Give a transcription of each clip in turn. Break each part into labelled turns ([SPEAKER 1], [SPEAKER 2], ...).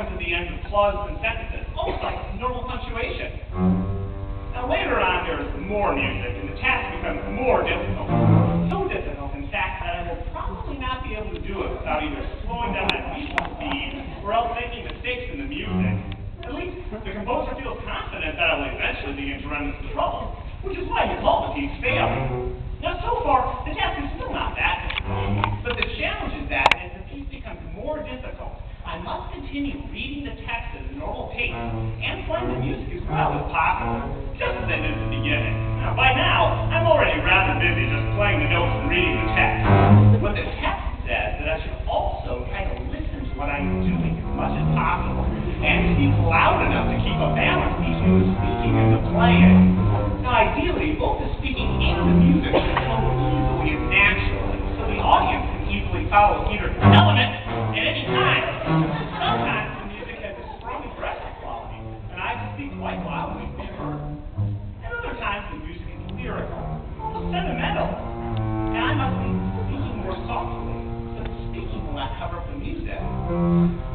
[SPEAKER 1] comes to the end of clauses and sentences, almost like normal punctuation. Now later on there's more music, and the task becomes more difficult. So difficult, in fact, that I will probably not be able to do it without either slowing down my musical speed or else making mistakes in the music. At least the composer feels confident that I will eventually be in tremendous trouble, which is why he called the piece failing. Now so far, the task is still not that difficult, but the challenge is that as the piece becomes more difficult, I must continue reading the text at a normal pace and playing the music as well as possible, just as I did at the beginning. Now, by now, I'm already rather busy just playing the notes and reading the text. But the text says that I should also try to listen to what I'm doing as much as possible and speak loud enough to keep a balance between the speaking and the playing. Now, ideally, both the speaking and the music should flow easily and naturally, so the audience can easily follow either element at any time. Sometimes the music has a strong aggressive quality, and I speak quite loudly to be heard. And other times the music is lyrical, almost sentimental, and I must be speaking more softly, so the speaking will not cover up the music.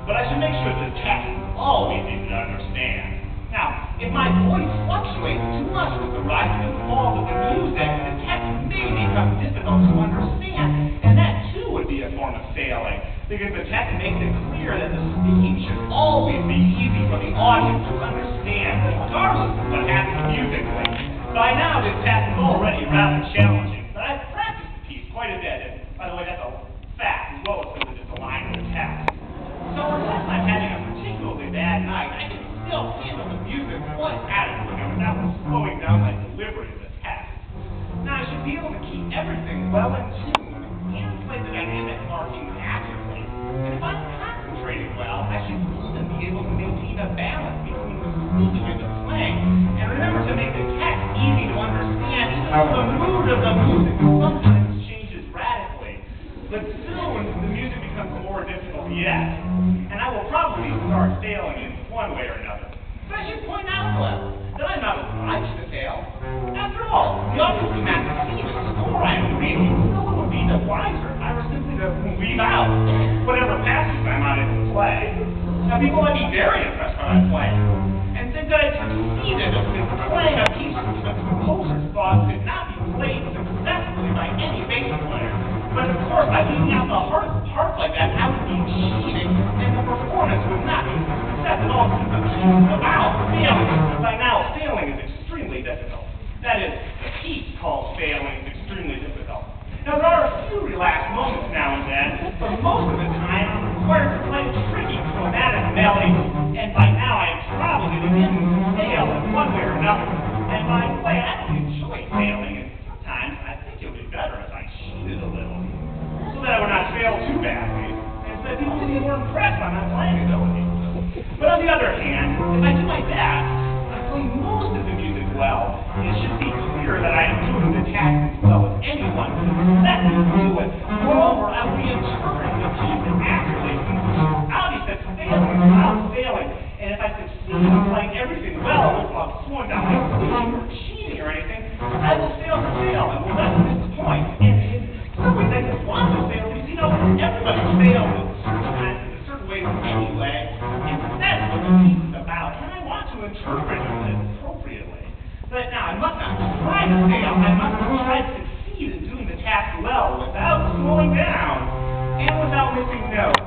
[SPEAKER 1] But I should make sure the text is always easy to understand. Now, if my voice fluctuates too much with the rising and falls of the music, the text may become difficult to understand, and that too would be a form of failing, because the text makes it clear that the speaking should always be easy for the audience to understand, regardless of what happens musically. By now, this task is already rather challenging, but I've practiced the piece quite a bit, and by the way, that's a fact, as well as simply just a line in the text. So unless I'm having a particularly bad night, I can still handle the music quite adequately without slowing down my delivery of the text. Now, I should be able to keep everything well in tune and play the dynamic markings accurately. And if I'm concentrating well, I should even be able to maintain a balance between the speaking and the playing. And remember to make the text easy to understand, even though the mood of the music sometimes changes radically. But soon, the music becomes more difficult yet. And I will probably start failing in one way or another. But I should point out, however, that I'm not obliged to fail. After all, the audience do not see the score I am reading, so it would be the wiser if I were simply to leave out whatever passages I'm not able to play. Now, people might be very impressed by my playing, and think that I succeeded in playing a piece which the composer thought could not be played successfully by any bass player. But of course, by leaving out the parts like that, I would be cheating, and the performance would not be success at all. The piece is about failing. By now, failing is extremely difficult. That is, the piece called failing is extremely difficult. Now, there are a few relaxed moments now and then, but most of the time I'm required to play tricky, chromatic melody, and by now I am probably beginning to fail in one way or another. And by the way, I don't enjoy failing, and sometimes I think it would be better if I cheated a little, so that I would not fail too badly, and so that people would be more impressed by my playing ability. But on the other hand, if I do my best, I play most of the music well, it should be clear that I am doing the task as well as anyone who would let me do it. Moreover, I will be interpreting the piece accurately, since it's obvious that failing is not failing, and if I succeed in playing everything well without slowing down my speed or cheating or anything, I will fail to fail and will not miss the point. And in some ways, I just want to fail because, everybody fails at certain times in a certain way anyway, and that's what the piece is about, and I want to interpret it appropriately. But now, I must not try to fail. I must try to succeed in doing the task well without slowing down and without missing notes.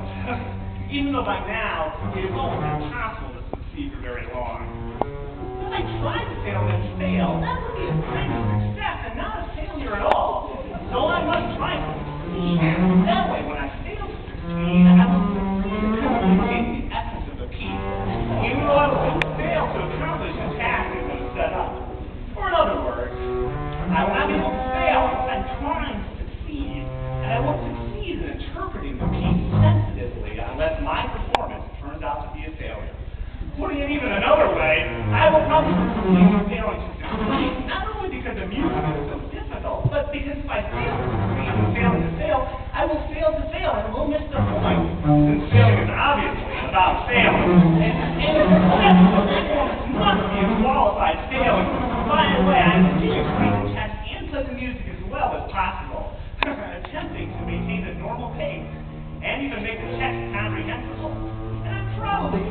[SPEAKER 1] Even though by now, it is almost impossible to succeed for very long. If I try to fail and fail, that would be a kind of success and not a failure at all. So I must try to succeed. That way, when I fail to succeed, I will succeed in communicating the essence of the piece, even though I will fail to accomplish the task it was set up. Or in other words, I will not be able to fail unless I'm trying to succeed, and I won't succeed in interpreting the piece sensitively unless my performance turns out to be a failure. Putting it even another way, I will probably succeed in failing to succeed, not only because the music is so difficult, but because if I fail to succeed and failing to fail, I will fail to fail and will miss the point, since failing is obviously about failing. And the performance must be a qualified failing. By the way, I continue to read the text and play the music as well as possible, attempting to maintain a normal pace and even make the text comprehensible. And I'm probably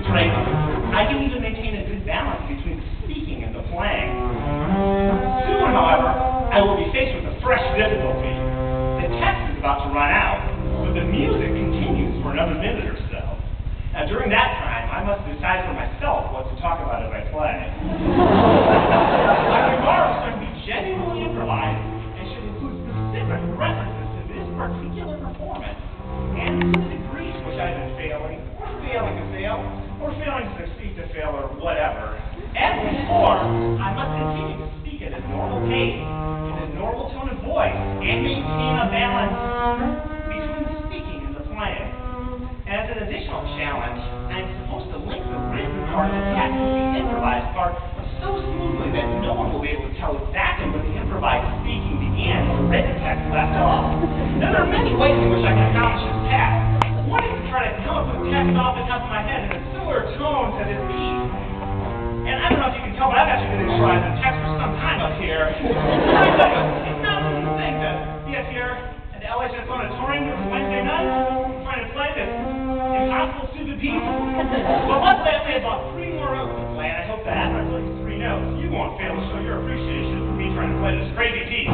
[SPEAKER 1] straight, I can even maintain a good balance between the speaking and the playing. Soon, however, I will be faced with a fresh difficulty. The text is about to run out, but the music continues for another minute or so. Now, during that time, I must decide for myself what to talk about as I play. My remarks are to be genuinely improvised and should include specific references to this particular performance and to the degrees to which I've been failing to fail, or failing to succeed to fail, or whatever. As before, I must continue to speak at a normal pace, in a normal tone of voice, and maintain a balance between the speaking and the playing. As an additional challenge, I'm supposed to link the written part of the text with the improvised part so smoothly that no one will be able to tell exactly where the improvised speaking began and the written text left off. Now, there are many ways in which I can accomplish this task. One is to try to come up with text off the top of my head in a similar tone to this piece. And I don't know if you can tell, but I've actually been improvising text for some time up here. It's not a thing to be up here at the LHS Auditorium this Wednesday night trying to play this impossible stupid piece. But luckily I play about 3 more notes to play, and I hope that after I play these 3 notes, you won't fail to show your appreciation for me trying to play this crazy piece.